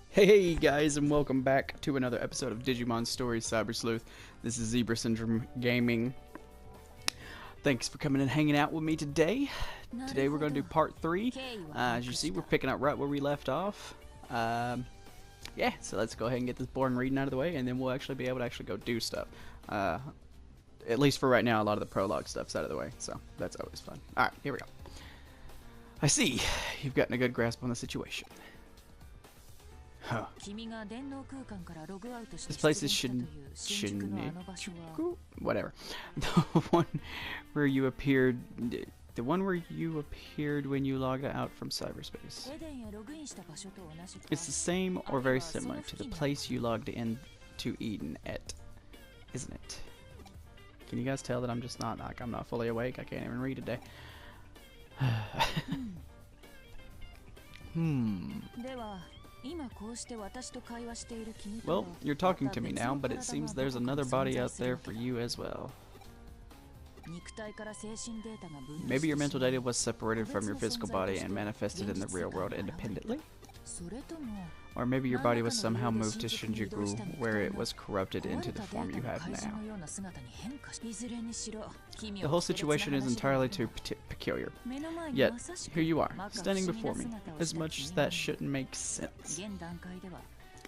Hey guys, and welcome back to another episode of Digimon Stories Cyber Sleuth. This is Zebra Syndrome Gaming. Thanks for coming and hanging out with me today. Today we're going to do part 3. As you see, we're picking up right where we left off. Yeah, so let's go ahead and get this boring reading out of the way, and then we'll actually be able to actually go do stuff. At least for right now, a lot of the prologue stuff's out of the way, so that's always fun. Alright, here we go. I see, you've gotten a good grasp on the situation. Huh. This place is whatever. The one where you appeared when you logged out from cyberspace. It's the same or very similar to the place you logged in to Eden at, isn't it? Can you guys tell that I'm just not I'm not fully awake? I can't even read today. Well, you're talking to me now, but it seems there's another body out there for you as well. Maybe your mental data was separated from your physical body and manifested in the real world independently? Or maybe your body was somehow moved to Shinjuku, where it was corrupted into the form you have now. The whole situation is entirely too peculiar. Yet, here you are, standing before me, as much as that shouldn't make sense.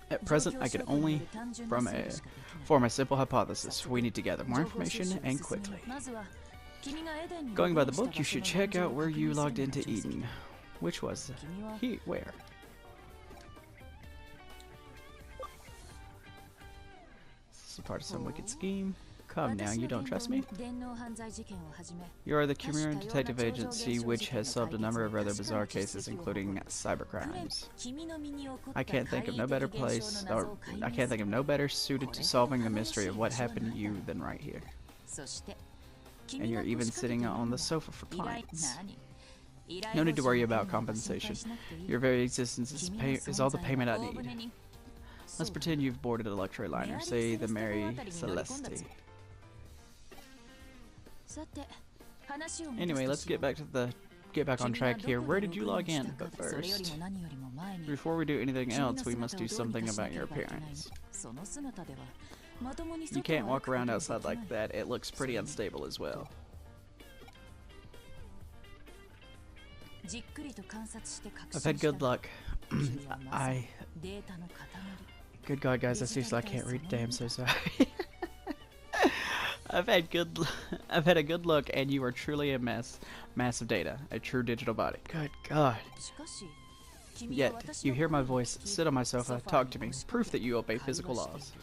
At present, I can only form a simple hypothesis. We need to gather more information, and quickly. Going by the book, you should check out where you logged into Eden. Which was where? This is part of some wicked scheme. Come now, you don't trust me? You are the Khmeran Detective Agency, which has solved a number of rather bizarre cases, including cybercrimes. I can't think of no better suited to solving the mystery of what happened to you than right here. And you're even sitting on the sofa for clients. No need to worry about compensation. Your very existence is all the payment I need. Let's pretend you've boarded a luxury liner, say the Mary Celeste. Anyway, let's get back on track here. Where did you log in? But first, before we do anything else, we must do something about your appearance. You can't walk around outside like that. It looks pretty unstable as well. I've had good luck. Good God, guys, I can't read today. I'm so sorry. I've had a good look, and you are truly a mass of data, a true digital body. Good God. Yet, you hear my voice, sit on my sofa, talk to me, proof that you obey physical laws.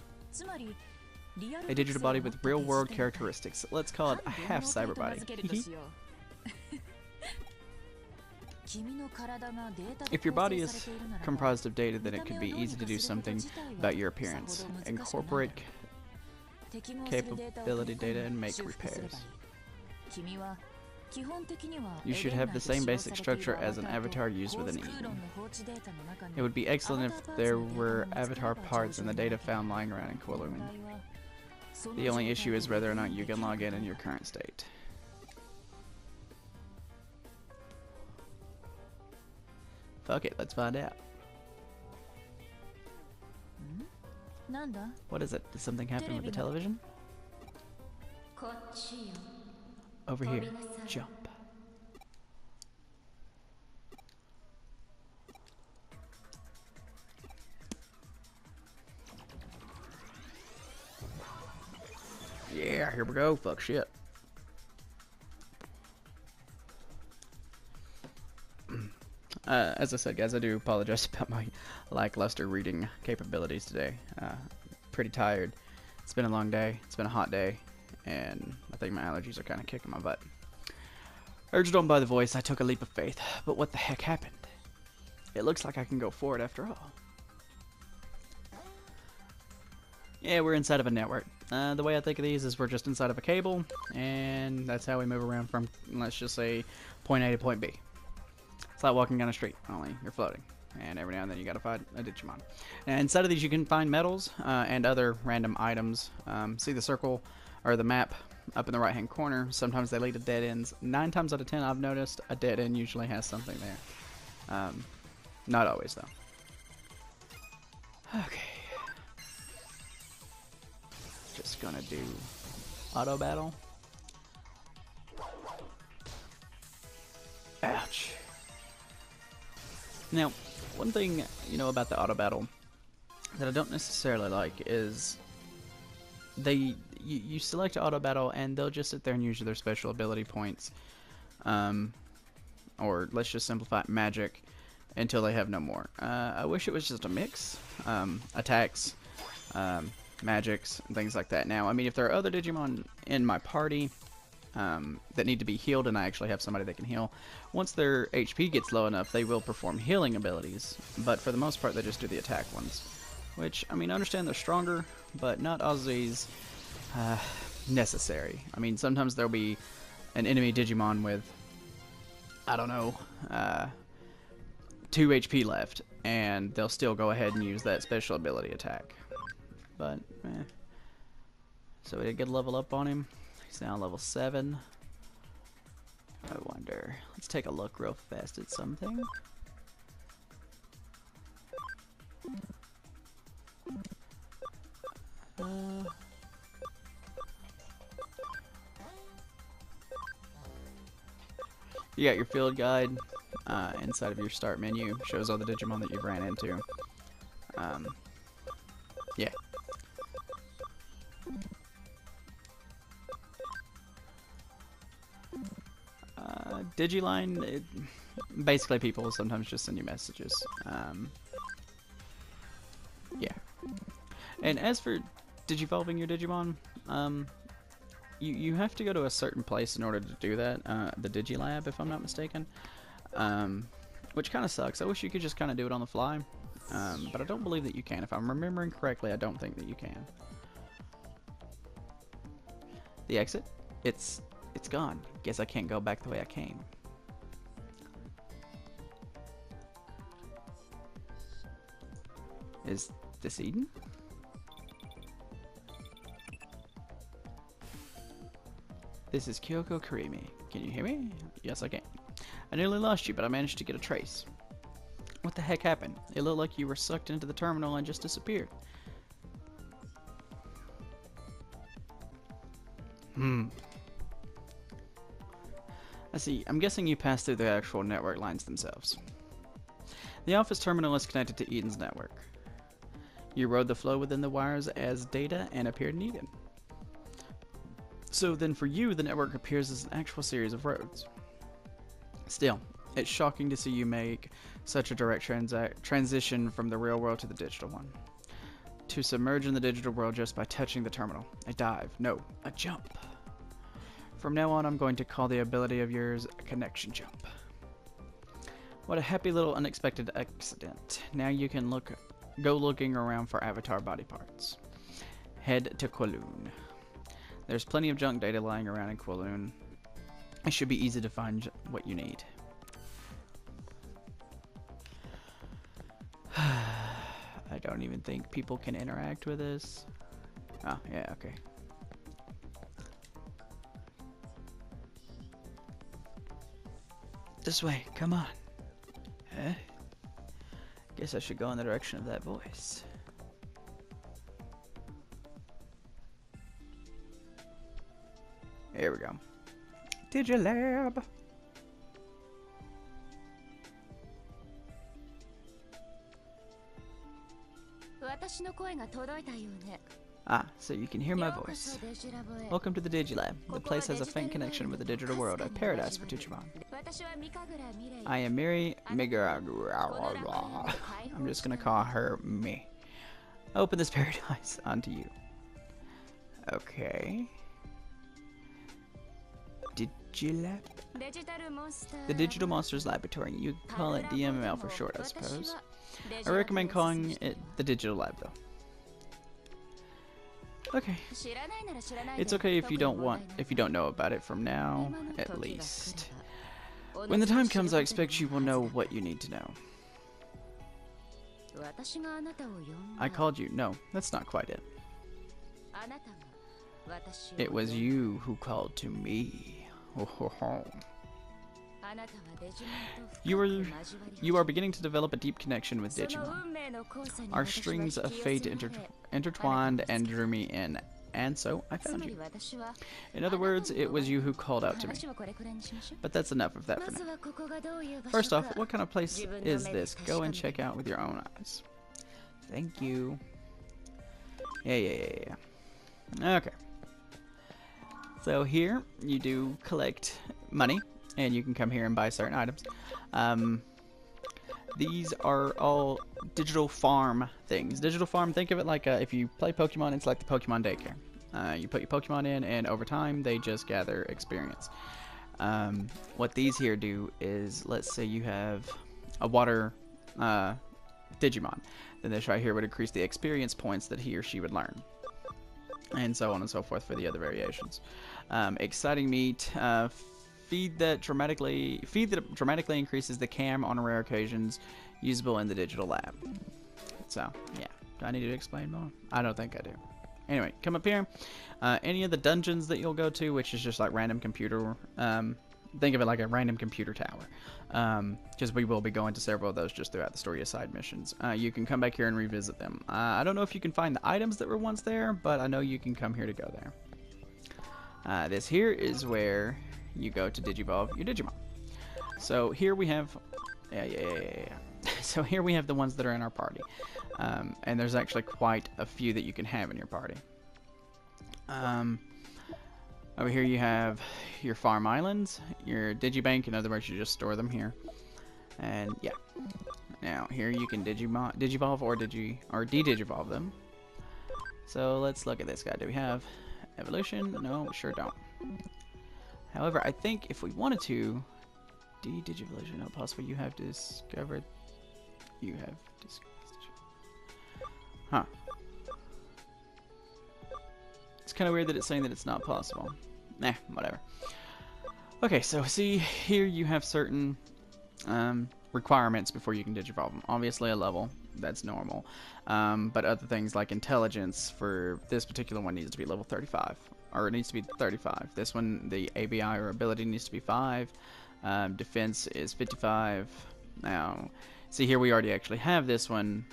A digital body with real-world characteristics. Let's call it a half cyber body. If your body is comprised of data, then it could be easy to do something about your appearance. Incorporate capability data and make repairs. You should have the same basic structure as an avatar used within Eden. It would be excellent if there were avatar parts in the data found lying around in Cohen. The only issue is whether or not you can log in your current state. Fuck it, let's find out. What is it? Did something happen with the television? Over here. Jump. Yeah, here we go. Fuck shit. As I said, guys, I do apologize about my lackluster reading capabilities today. Pretty tired. It's been a long day. It's been a hot day. And I think my allergies are kind of kicking my butt. Urged on by the voice, I took a leap of faith. But what the heck happened? It looks like I can go forward after all. Yeah, we're inside of a network. The way I think of these is we're just inside of a cable. And that's how we move around from, let's just say, point A to point B. It's like walking down a street, only you're floating. And every now and then you gotta find a Digimon. And inside of these you can find medals and other random items. See the circle, or the map up in the right hand corner. Sometimes they lead to dead ends. 9 times out of 10 I've noticed a dead end usually has something there. Not always though. Okay. Just gonna do auto battle. Ouch. Now, one thing, you know, about the auto battle that I don't necessarily like is you select auto battle and they'll just sit there and use their special ability points, or let's just simplify it, magic, until they have no more. I wish it was just a mix, attacks, magics, and things like that. Now, I mean, if there are other Digimon in my party that need to be healed and I actually have somebody that can heal, once their HP gets low enough, they will perform healing abilities, but for the most part, they just do the attack ones. Which, I mean, I understand they're stronger, but not always necessary. I mean, sometimes there'll be an enemy Digimon with, I don't know, 2 HP left, and they'll still go ahead and use that special ability attack. But, so we did get a level up on him. He's now level 7. I wonder. Let's take a look real fast at something. You got your field guide inside of your start menu. Shows all the Digimon that you've ran into. Yeah. Digiline, basically people will sometimes just send you messages. Yeah. And as for digivolving your Digimon, you have to go to a certain place in order to do that, the Digilab, if I'm not mistaken, which kind of sucks. I wish you could just kind of do it on the fly, but I don't believe that you can. If I'm remembering correctly, I don't think that you can. The exit? It's gone. Guess I can't go back the way I came. Is this Eden? This is Kyoko Karimi. Can you hear me? Yes, I can. I nearly lost you, but I managed to get a trace. What the heck happened? It looked like you were sucked into the terminal and just disappeared. I see. I'm guessing you passed through the actual network lines themselves. The office terminal is connected to Eden's network. You rode the flow within the wires as data and appeared in Eden. So then for you, the network appears as an actual series of roads. Still, it's shocking to see you make such a direct transition from the real world to the digital one. To submerge in the digital world just by touching the terminal. A dive. No, a jump. From now on, I'm going to call the ability of yours a connection jump. What a happy little unexpected accident. Now you can go looking around for avatar body parts. Head to Kowloon. There's plenty of junk data lying around in Kowloon. It should be easy to find what you need. I don't even think people can interact with this. Oh, yeah, okay. This way, come on. Huh? Guess I should go in the direction of that voice. Here we go. Digilab. Ah, so you can hear my voice. Welcome to the Digilab. The place has a faint connection with the digital world, a paradise for Digimon. I am Miri Migara. I'm just gonna call her me. Open this paradise onto you. Okay. Digilab? The Digital Monsters Laboratory. You can call it DML for short, I suppose. I recommend calling it the Digital Lab, though. Okay. It's okay if you don't know about it from now, at least. When the time comes, I expect you will know what you need to know. I called you. No, that's not quite it. It was you who called to me. Ho, ho, ho. You are beginning to develop a deep connection with Digimon. Our strings of fate intertwined and drew me in, and so I found you. In other words, it was you who called out to me. But that's enough of that for now. First off, what kind of place is this? Go and check out with your own eyes. Thank you. Yeah. Okay. So here, you do collect money, and you can come here and buy certain items. These are all digital farm things. Digital farm, think of it like if you play Pokemon, it's like the Pokemon daycare. You put your Pokemon in, and over time, they just gather experience. What these here do is, let's say you have a water Digimon. Then this right here would increase the experience points that he or she would learn. And so on and so forth for the other variations. Exciting meat. Feed that dramatically increases the cam on rare occasions, usable in the digital lab. So, yeah. Do I need to explain more? I don't think I do. Anyway, come up here. Any of the dungeons that you'll go to, which is just like random computer, think of it like a random computer tower. Because we will be going to several of those just throughout the story as side missions. You can come back here and revisit them. I don't know if you can find the items that were once there, but I know you can come here to go there. This here is where you go to Digivolve your Digimon. So here we have, So here we have the ones that are in our party, and there's actually quite a few that you can have in your party. Over here you have your farm islands, your Digibank. In other words, you just store them here, and yeah. Now here you can Digivolve or de-Digivolve them. So let's look at this guy. Do we have evolution? No, we sure don't. However, I think if we wanted to, de-Digivolution, no, possible. You have discovered. Huh. It's kind of weird that it's saying that it's not possible. Nah, whatever. Okay, so see here you have certain requirements before you can Digivolve them. Obviously a level, that's normal. But other things like intelligence for this particular one needs to be level 35. Or it needs to be 35. This one, the ABI or ability needs to be 5. Defense is 55. Now, see here we already actually have this one.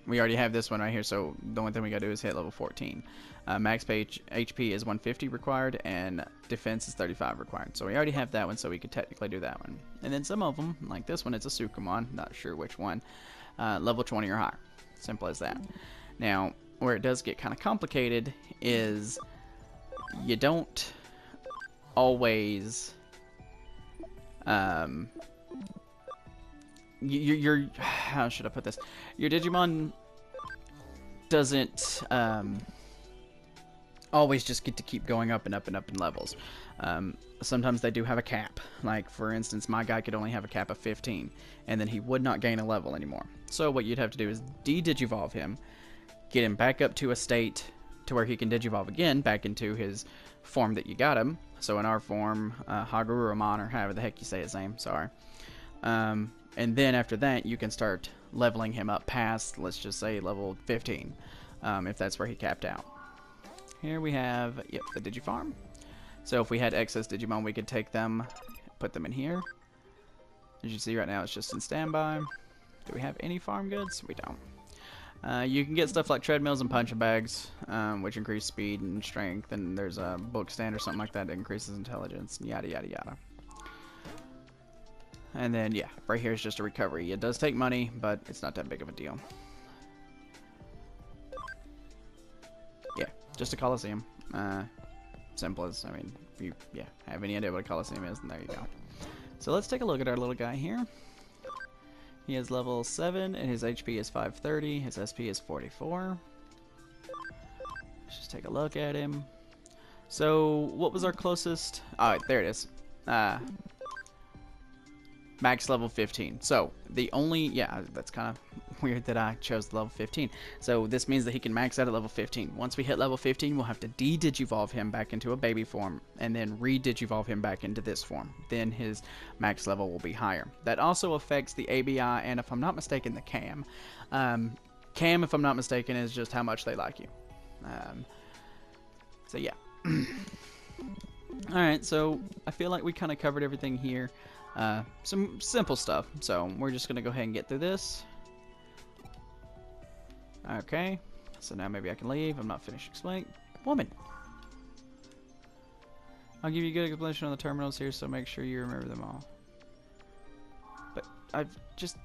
We already have this one right here, so the only thing we gotta do is hit level 14. Max HP is 150 required, and defense is 35 required. So we already have that one, so we could technically do that one. And then some of them, like this one, it's a Sukumon, not sure which one, level 20 or higher. Simple as that. Now, where it does get kind of complicated is you don't always your how should I put this? Your Digimon doesn't always just get to keep going up and up and up in levels. Sometimes they do have a cap. Like, for instance, my guy could only have a cap of 15, and then he would not gain a level anymore. So what you'd have to do is de-Digivolve him, get him back up to a state to where he can Digivolve again back into his form that you got him. So in our form, Hagurumon, or however the heck you say his name, sorry. And then after that, you can start leveling him up past, let's just say, level 15, if that's where he capped out. Here we have, yep, the Digifarm. So if we had excess Digimon, we could take them, put them in here. As you see right now, it's just in standby. Do we have any farm goods? We don't. You can get stuff like treadmills and punching bags, which increase speed and strength, and there's a book stand or something like that that increases intelligence, and yada yada yada. And then, yeah, right here is just a recovery. It does take money, but it's not that big of a deal. Yeah, just a Coliseum. Simple as, I mean, if you have any idea what a Coliseum is, then there you go. So let's take a look at our little guy here. He is level 7, and his HP is 530. His SP is 44. Let's just take a look at him. So, what was our closest? Alright, there it is. Max level 15. So, the only... Yeah, that's kind of weird that I chose the level 15. So, this means that he can max out at level 15. Once we hit level 15, we'll have to de-Digivolve him back into a baby form, and then re-Digivolve him back into this form. Then his max level will be higher. That also affects the ABI, and if I'm not mistaken, the CAM. CAM, if I'm not mistaken, is just how much they like you. So yeah. Alright, so I feel like we kind of covered everything here. Some simple stuff. So we're just going to go ahead and get through this. Okay. So now maybe I can leave. I'm not finished explaining. Woman! I'll give you a good explanation on the terminals here, so make sure you remember them all. But I've just...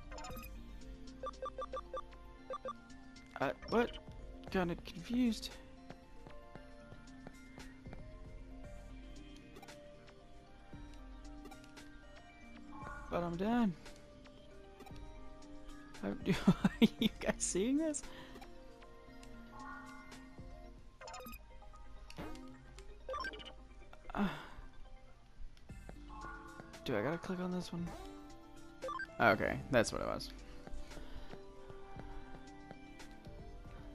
what? Kinda confused. But I'm done. Are you guys seeing this? Do I gotta click on this one? Okay, that's what it was.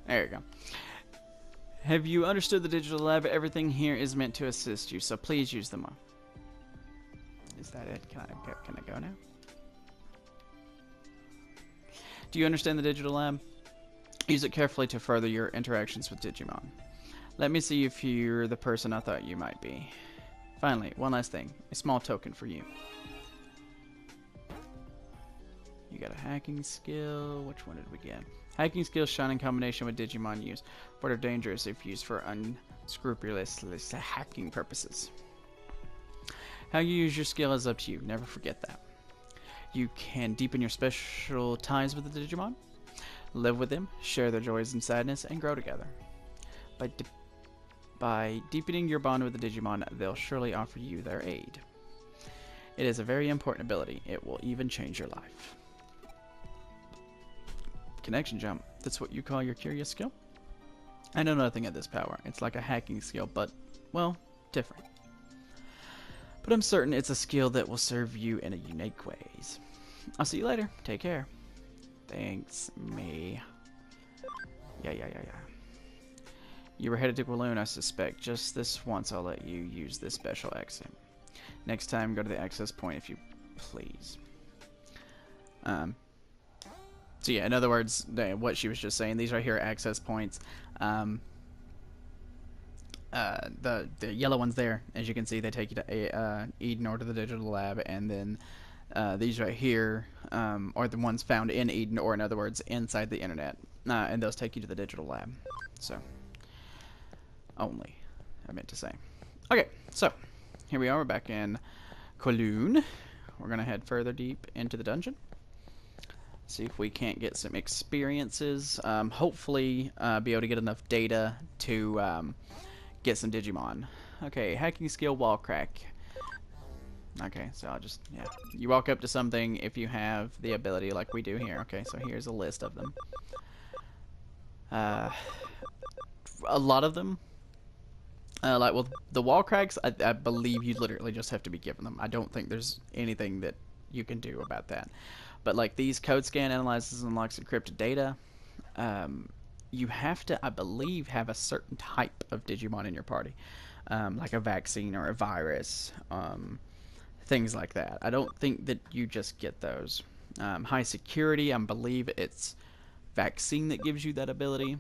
There you go. Have you understood the digital lab? Everything here is meant to assist you, so please use them all. Is that it? Can I go now? Do you understand the digital lab? Use it carefully to further your interactions with Digimon. Let me see if you're the person I thought you might be. Finally, one last thing. A small token for you. You got a hacking skill. Which one did we get? Hacking skills shine in combination with Digimon use, but are dangerous if used for unscrupulous hacking purposes. How you use your skill is up to you. Never forget that. You can deepen your special ties with the Digimon, live with them, share their joys and sadness, and grow together. By deepening your bond with the Digimon, they'll surely offer you their aid. It is a very important ability. It will even change your life. Connection jump. That's what you call your curious skill? I know nothing of this power. It's like a hacking skill, but, well, different. But I'm certain it's a skill that will serve you in a unique ways. I'll see you later. Take care. Thanks, me. Yeah. You were headed to Walloon, I suspect. Just this once I'll let you use this special exit. Next time, go to the access point if you please. So yeah, in other words, what she was just saying, these right here are access points. The yellow ones there, as you can see, they take you to Eden or to the digital lab, and then these right here are the ones found in Eden, or in other words, inside the internet, and those take you to the digital lab. So, only, I meant to say. Okay, so here we are. We're back in Cohen. We're gonna head further deep into the dungeon. See if we can't get some experiences. Hopefully, be able to get enough data to get some Digimon. Okay, hacking skill wall crack. Okay, so I'll just, yeah. You walk up to something if you have the ability like we do here. Okay, so here's a list of them. A lot of them. Like, well, the wall cracks, I believe you literally just have to be given them. I don't think there's anything that you can do about that. But like these code scan analyzes and unlocks encrypted data, you have to, I believe, have a certain type of Digimon in your party, like a vaccine or a virus, things like that. I don't think that you just get those. High security, I believe it's vaccine that gives you that ability,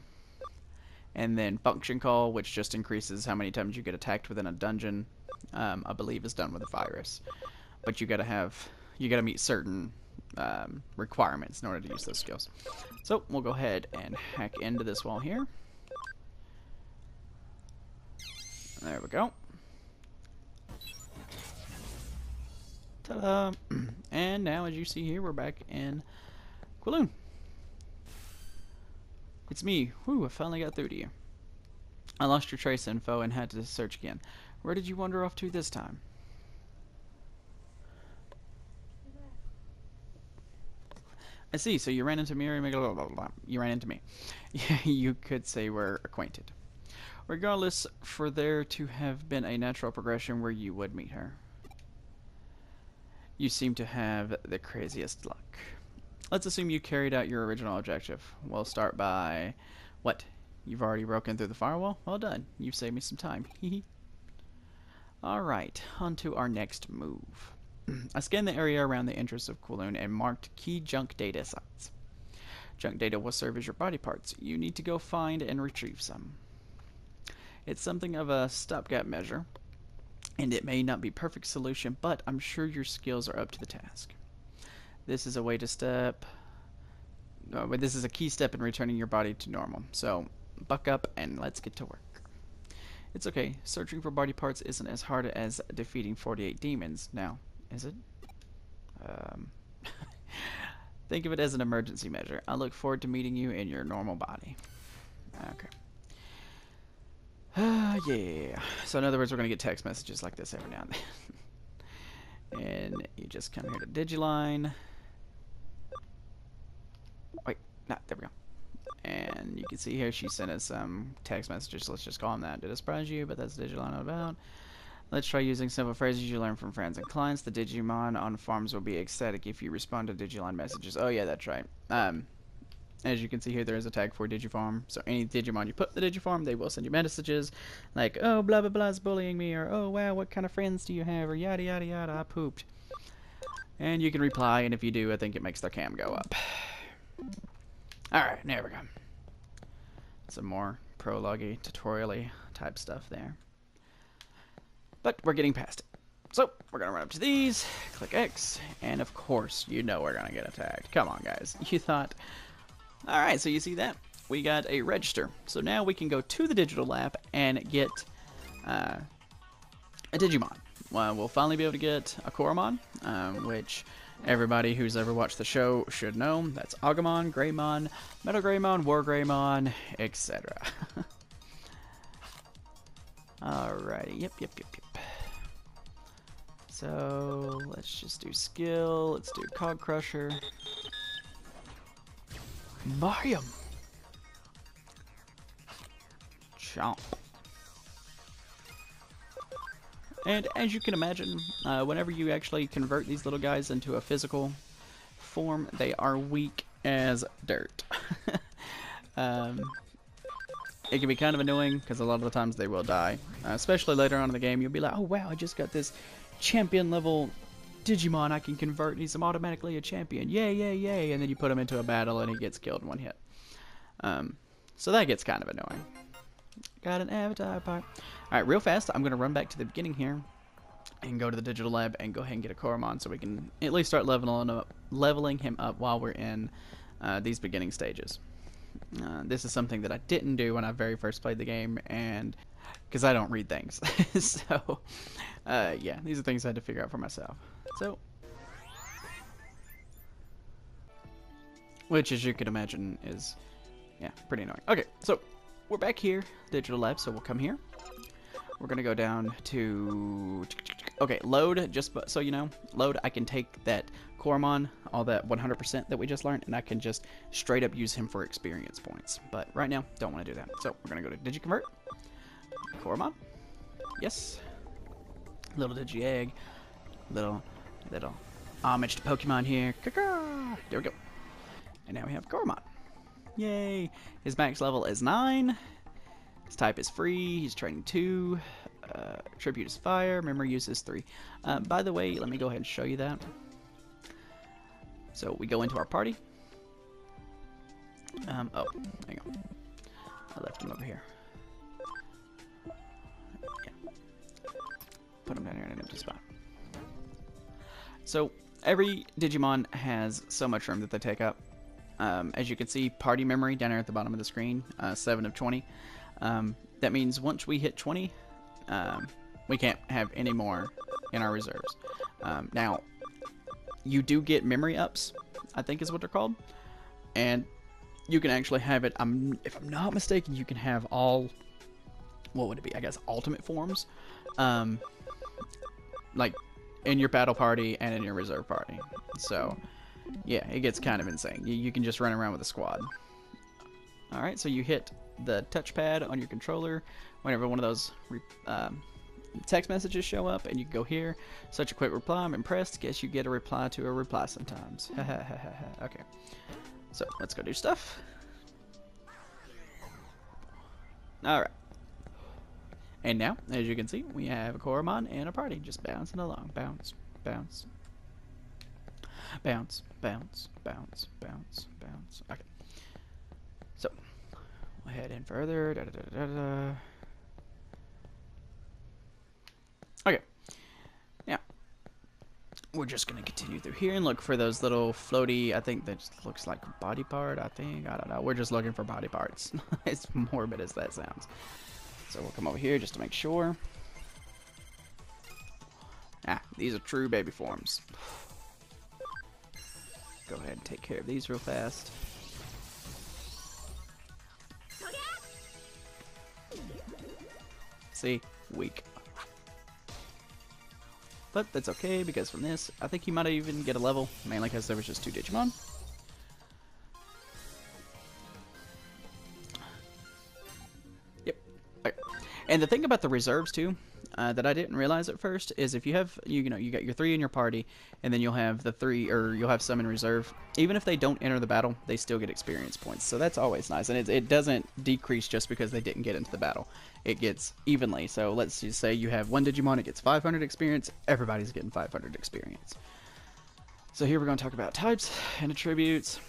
and then function call, which just increases how many times you get attacked within a dungeon, I believe is done with a virus. But you gotta meet certain requirements in order to use those skills. So we'll go ahead and hack into this wall here. There we go. Ta-da! And now, as you see here, we're back in Walloon. It's me. Whew, I finally got through to you. I lost your trace info and had to search again. Where did you wander off to this time? I see, so you ran into me, blah, blah, blah. You ran into me. You could say we're acquainted. Regardless, for there to have been a natural progression where you would meet her. You seem to have the craziest luck. Let's assume you carried out your original objective. We'll start by... What? You've already broken through the firewall? Well done. You've saved me some time. Alright, on to our next move. I scanned the area around the entrance of Walloon and marked key junk data sites. Junk data will serve as your body parts. You need to go find and retrieve some. It's something of a stopgap measure, and it may not be a perfect solution, but I'm sure your skills are up to the task. This is a way to step... but this is a key step in returning your body to normal. So, buck up and let's get to work. It's okay. Searching for body parts isn't as hard as defeating 48 demons. Now, is it? Think of it as an emergency measure. I look forward to meeting you in your normal body. Okay. Yeah. So in other words, we're going to get text messages like this every now and then. And you just come here to Digiline. Wait, no, there we go. And you can see here she sent us some text messages. Let's just call them that. Did it surprise you? But that's Digiline all about. Let's try using simple phrases you learn from friends and clients. The Digimon on farms will be ecstatic if you respond to Digiline messages. Oh yeah, that's right. As you can see here, there is a tag for Digifarm. So any Digimon you put in the Digifarm, they will send you messages like, oh, blah, blah, blah is bullying me, or oh, wow, what kind of friends do you have, or yada, yada, yada, I pooped. And you can reply, and if you do, I think it makes their cam go up. Alright, there we go. Some more prologue-y, tutorial-y type stuff there. But we're getting past it. So, we're going to run up to these, click X, and of course, you know we're going to get attacked. Come on, guys. You thought... Alright, so you see that? We got a register. So now we can go to the digital lab and get a Digimon. Well, we'll finally be able to get a Koromon, which everybody who's ever watched the show should know. That's Agumon, Greymon, Metal Greymon, War Greymon, etc. Alrighty, yep. So, let's just do skill, let's do Cog Crusher. Mariam! Chomp. And as you can imagine, whenever you actually convert these little guys into a physical form, they are weak as dirt. It can be kind of annoying, because a lot of the times they will die. Especially later on in the game, you'll be like, oh wow, I just got this champion level Digimon I can convert, and he's automatically a champion. Yay, yay, yay. And then you put him into a battle and he gets killed in one hit. So that gets kind of annoying. Got an avatar part. Alright, real fast, I'm going to run back to the beginning here and go to the digital lab and go ahead and get a Koromon so we can at least start leveling him up while we're in these beginning stages. This is something that I didn't do when I very first played the game, and because I don't read things. So, yeah, these are things I had to figure out for myself. So, which, as you can imagine, is, yeah, pretty annoying. Okay, so, we're back here, digital lab, so we'll come here. We're going to go down to, okay, load, just so you know, load, I can take that Koromon, all that 100% that we just learned, and I can just straight up use him for experience points. But right now, don't want to do that. So, we're going to go to Digiconvert, Koromon, yes, little Digi-Egg, little homage to Pokemon here, there we go. And now we have Koromon. Yay! His max level is 9. His type is free. He's training 2. Tribute is fire. Memory use is 3. By the way, let me go ahead and show you that. So we go into our party. Oh, hang on. I left him over here. Yeah. Put him down here in an empty spot. So every Digimon has so much room that they take up. As you can see, party memory down here at the bottom of the screen, 7 of 20. That means once we hit 20, we can't have any more in our reserves. Now, you do get memory ups, I think is what they're called. And you can actually have it, if I'm not mistaken, you can have all, what would it be, I guess, ultimate forms. Like, in your battle party and in your reserve party. So, yeah, it gets kind of insane. You can just run around with a squad. Alright, so you hit the touchpad on your controller whenever one of those text messages show up, and you go here. Such a quick reply, I'm impressed. Guess you get a reply to a reply sometimes. Okay, so let's go do stuff. Alright. And now, as you can see, we have a Koromon and a party just bouncing along. Bounce, bounce. Bounce, bounce, bounce, bounce, bounce. Okay. So, we'll head in further. we're just going to continue through here and look for those little floaty, I think that just looks like a body part, I don't know. We're just looking for body parts. As morbid as that sounds. So we'll come over here just to make sure. Ah, these are true baby forms. Go ahead and take care of these real fast. See? Weak. But that's okay, because from this, I think you might even get a level, mainly because there was just 2 Digimon. Yep. Okay. And the thing about the reserves, too, that I didn't realize at first, is if you have, you know, you got your 3 in your party, and then you'll have the 3, or you'll have some in reserve, even if they don't enter the battle, they still get experience points. So that's always nice, and it doesn't decrease just because they didn't get into the battle. It gets evenly. So let's just say you have 1 Digimon, it gets 500 experience, everybody's getting 500 experience. So here we're going to talk about types and attributes.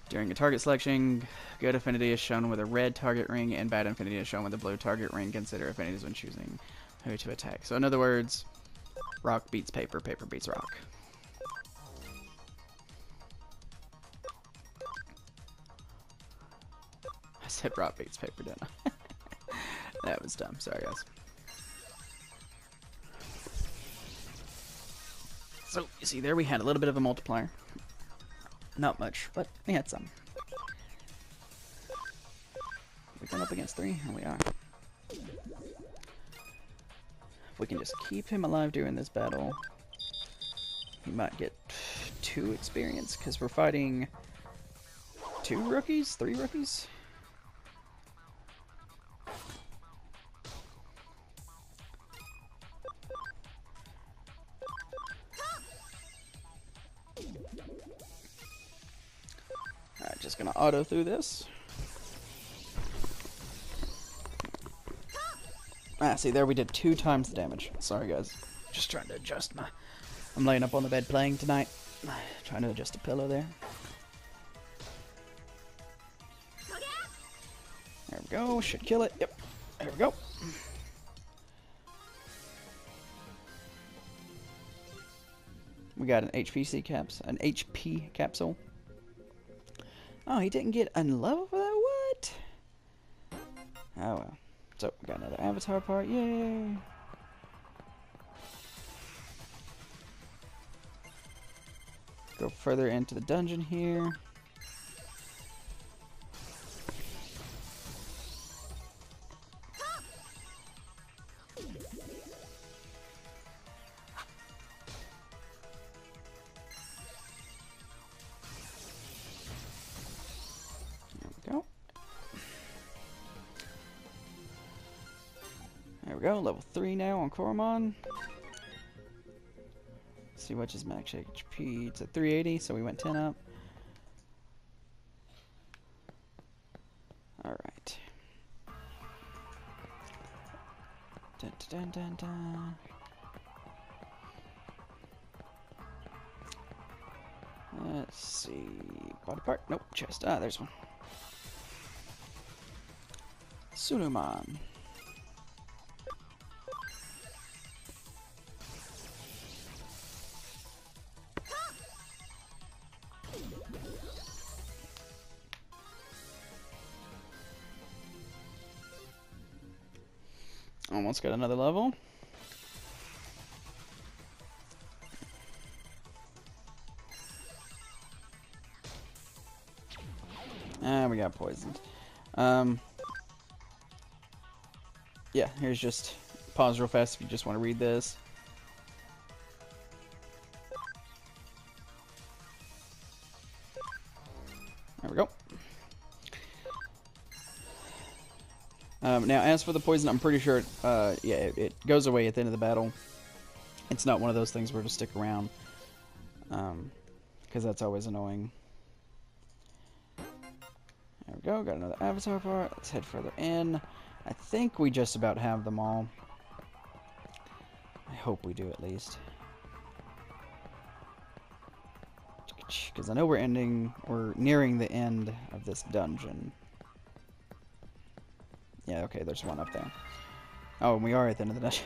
During a target selection, good affinity is shown with a red target ring, and bad affinity is shown with a blue target ring. Consider affinities when choosing who to attack. So in other words, rock beats paper, paper beats rock. I said rock beats paper, didn't I? That was dumb. Sorry, guys. So, you see there we had a little bit of a multiplier. Not much, but we had some. We come up against 3? Here we are. If we can just keep him alive during this battle, he might get 2 experience, because we're fighting 2 rookies? 3 rookies? Alright, just gonna auto through this. Ah, see, there we did 2 times the damage. Sorry, guys. Just trying to adjust my... I'm laying up on the bed playing tonight. Trying to adjust a pillow there. There we go. Should kill it. Yep. There we go. We got an HP capsule. Oh, he didn't get unlevel for that? What? Oh, well. So, we got another avatar part. Yay! Go further into the dungeon here. There we go, level 3 now on Koromon. Let's see what's his max HP. It's at 380, so we went 10 up. Alright. Dun, dun, dun, dun. Let's see. Body part? Nope. Chest. Ah, there's one. Sunuman. Almost got another level. And we got poisoned. Yeah, here's just pause real fast if you just want to read this. There we go. Now, as for the poison, I'm pretty sure, yeah, it goes away at the end of the battle. It's not one of those things where to stick around, because that's always annoying. There we go, got another avatar part. Let's head further in. I think we just about have them all. I hope we do at least. Because I know we're nearing the end of this dungeon. Yeah, okay, there's one up there. Oh, and we are at the end of the dungeon.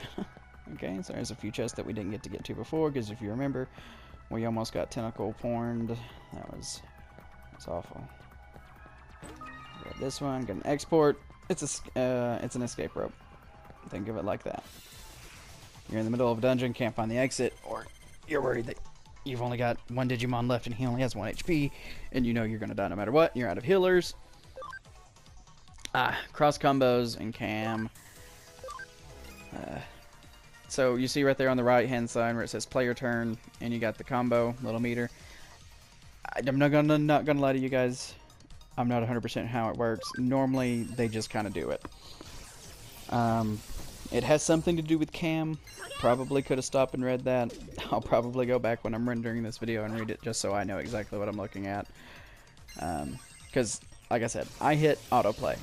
Okay, so there's a few chests that we didn't get to before, because if you remember, we almost got tentacle porned. That's awful. Grab this one, get an export. It's an escape rope. Think of it like that. You're in the middle of a dungeon, can't find the exit, or you're worried that you've only got one Digimon left and he only has 1 HP, and you know you're gonna die no matter what. You're out of healers. Cross combos and cam. So you see right there on the right hand side where it says play your turn, and you got the combo little meter. I'm not gonna lie to you guys. I'm not 100% how it works. Normally they just kind of do it. It has something to do with cam. Probably could have stopped and read that. I'll probably go back when I'm rendering this video and read it just so I know exactly what I'm looking at. Because, like I said, I hit autoplay.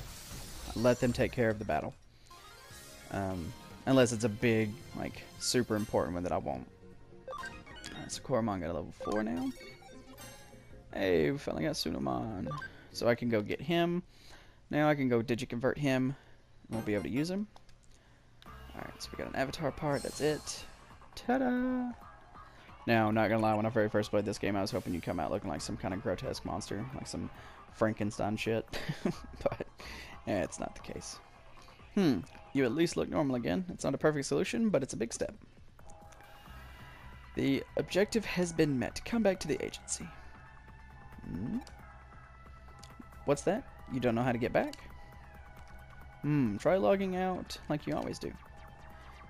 Let them take care of the battle. Unless it's a big, like, super important one that I won't. So Koromon got a level 4 now. Hey, we finally got Sunamon. So I can go get him. Now I can go Digi-convert him. And we'll be able to use him. Alright, so we got an avatar part. That's it. Ta-da! Now, not gonna lie, when I very first played this game, I was hoping you'd come out looking like some kind of grotesque monster. Like some Frankenstein shit. But, yeah, it's not the case. You at least look normal again. It's not a perfect solution, but it's a big step. The objective has been met. Come back to the agency. What's that? You don't know how to get back? Try logging out like you always do.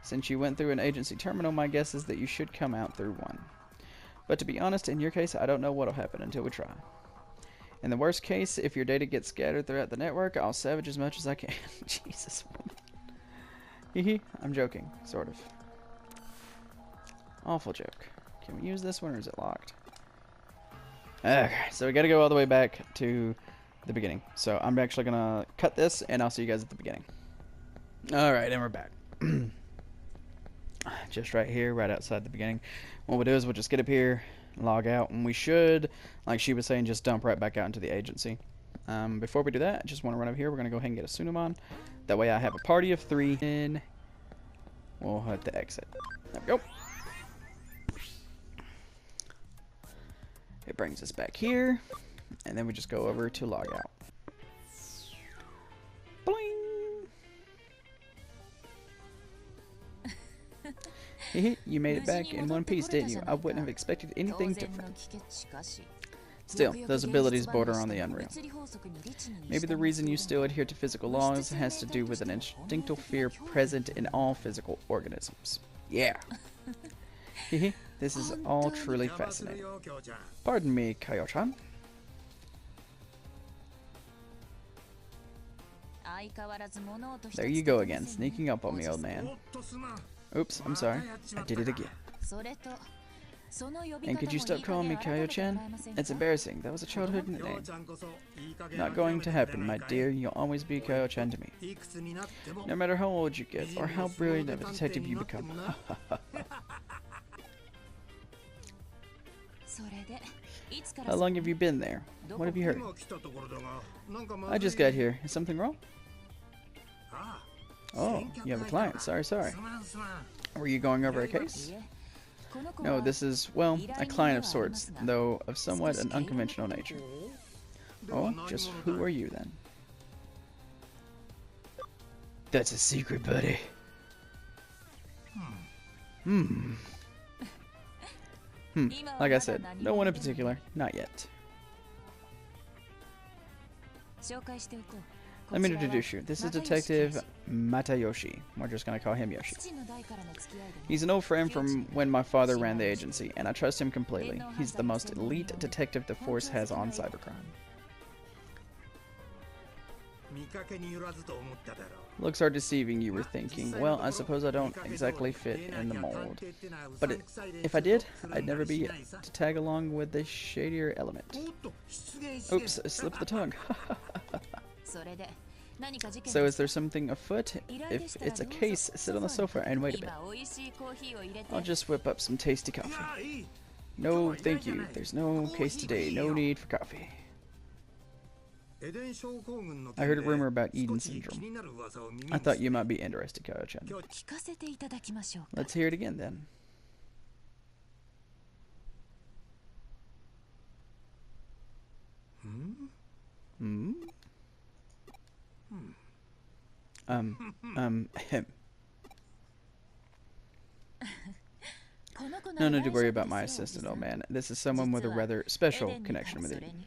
Since you went through an agency terminal, my guess is that you should come out through one. But to be honest, in your case, I don't know what'll happen until we try. In the worst case, if your data gets scattered throughout the network, I'll salvage as much as I can. Jesus, woman. Hehe, I'm joking, sort of. Awful joke. Can we use this one, or is it locked? Okay, so we gotta go all the way back to the beginning. So I'm actually gonna cut this, and I'll see you guys at the beginning. Alright, and we're back. Just right here, right outside the beginning. What we'll do is we'll just get up here, log out, and we should, like she was saying, just dump right back out into the agency. Before we do that, I just want to run over here. We're going to go ahead and get a Sunamon. That way I have a party of 3, and we'll hit the exit. There we go. It brings us back here, and then we just go over to log out. Bling! You made it back in one piece, didn't you? I wouldn't have expected anything different. Still, those abilities border on the unreal. Maybe the reason you still adhere to physical laws has to do with an instinctual fear present in all physical organisms. Yeah. This is all truly fascinating. Pardon me, Kaio-chan. There you go again, sneaking up on me, old man. Oops, I'm sorry. I did it again. And could you stop calling me Kaio-chan? It's embarrassing. That was a childhood nickname. Not going to happen, my dear. You'll always be Kaio-chan to me. No matter how old you get, or how brilliant of a detective you become. How long have you been there? What have you heard? I just got here. Is something wrong? Oh, you have a client. Sorry. Were you going over a case? No, this is, well, a client of sorts, though of somewhat an unconventional nature. Oh, just who are you then? That's a secret, buddy. Like I said, no one in particular, not yet. Let me introduce you. This is Detective Matayoshi. We're just going to call him Yoshi. He's an old friend from when my father ran the agency, and I trust him completely. He's the most elite detective the force has on cybercrime. Looks are deceiving, you were thinking. Well, I suppose I don't exactly fit in the mold. But if I did, I'd never be to tag along with the shadier element. Oops, I slipped the tongue. So is there something afoot? If it's a case, sit on the sofa and wait a bit. I'll just whip up some tasty coffee. No, thank you. There's no case today. No need for coffee. I heard a rumor about Eden syndrome. I thought you might be interested, Kyo-chan. Let's hear it again, then. Him. No need to worry about my assistant, old man. This is someone with a rather special connection with Eden.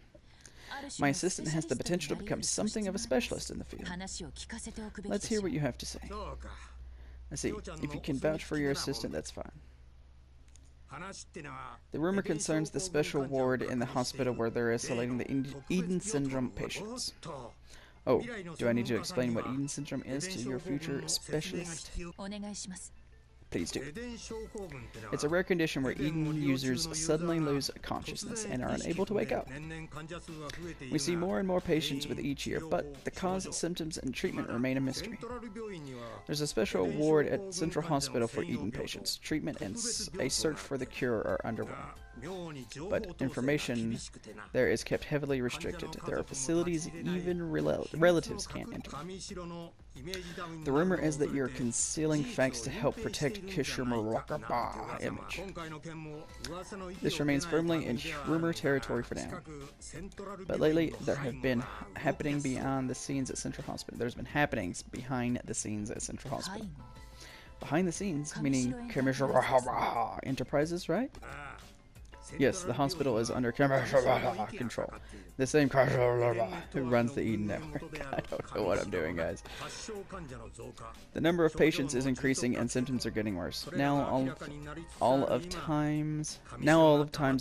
My assistant has the potential to become something of a specialist in the field. Let's hear what you have to say. I see. If you can vouch for your assistant, that's fine. The rumor concerns the special ward in the hospital where they're isolating the Eden syndrome patients. Oh, do I need to explain what Eden syndrome is to your future specialist? Please do. It's a rare condition where Eden users suddenly lose consciousness and are unable to wake up. We see more and more patients with each year, but the cause, symptoms, and treatment remain a mystery. There's a special ward at Central Hospital for Eden patients. Treatment and a search for the cure are underway. But information there is kept heavily restricted. There are facilities even relatives can't enter. The rumor is that you're concealing facts to help protect Kishimorakaba image. This remains firmly in rumor territory for now. But lately, there have been happening beyond the scenes at Central Hospital. There's been happenings behind the scenes at Central Hospital. Behind the scenes, meaning Kishimorakaba Enterprises, right? Yes, the hospital is under control. The same who runs the Eden Network. I don't know what I'm doing, guys. The number of patients is increasing and symptoms are getting worse. Now all of times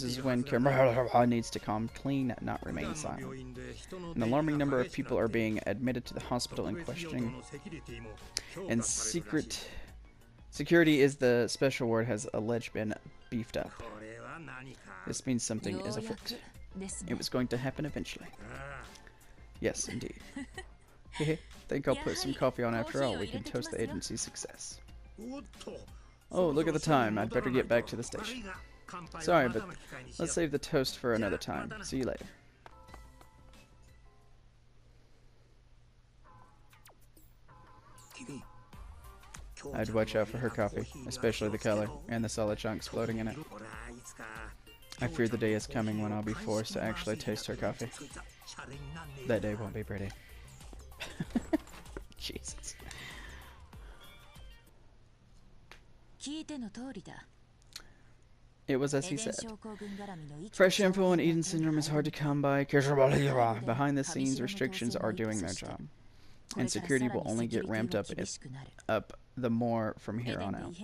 is when needs to calm, clean, not remain silent. An alarming number of people are being admitted to the hospital in questioning. And security is the special ward has alleged been beefed up. This means something is afoot. It was going to happen eventually. Yes, indeed. Think I'll put some coffee on after all. We can toast the agency's success. Oh, look at the time. I'd better get back to the station. Sorry, but let's save the toast for another time. See you later. I'd watch out for her coffee, especially the color and the solid chunks floating in it. I fear the day is coming when I'll be forced to actually taste her coffee. That day won't be pretty. Jesus. It was as he said. Fresh info on Eden syndrome is hard to come by. Behind the scenes, restrictions are doing their job. And security will only get ramped up the more from here on out.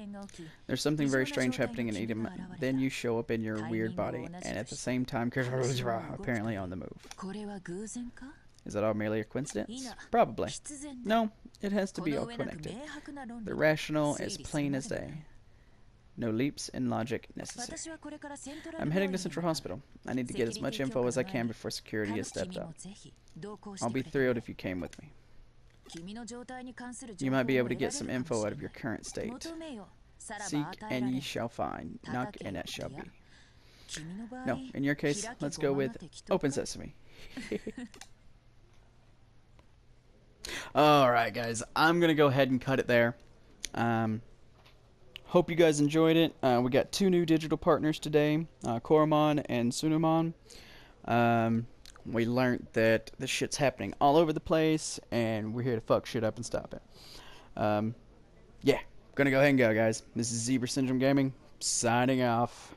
There's something very strange happening in Eden. Then you show up in your weird body, and at the same time, apparently on the move. Is that all merely a coincidence? Probably. No, it has to be all connected. The rational is plain as day. No leaps in logic necessary. I'm heading to Central Hospital. I need to get as much info as I can before security is stepped up. I'll be thrilled if you came with me. You might be able to get some info out of your current state. Seek and ye shall find. Knock and it shall be. No, in your case, let's go with Open Sesame. Alright guys, I'm going to go ahead and cut it there. Hope you guys enjoyed it. We got two new digital partners today, Koromon and Sunumon. We learned that this shit's happening all over the place, and we're here to fuck shit up and stop it. Yeah, gonna go ahead and go, guys. This is Zebra Syndrome Gaming, signing off.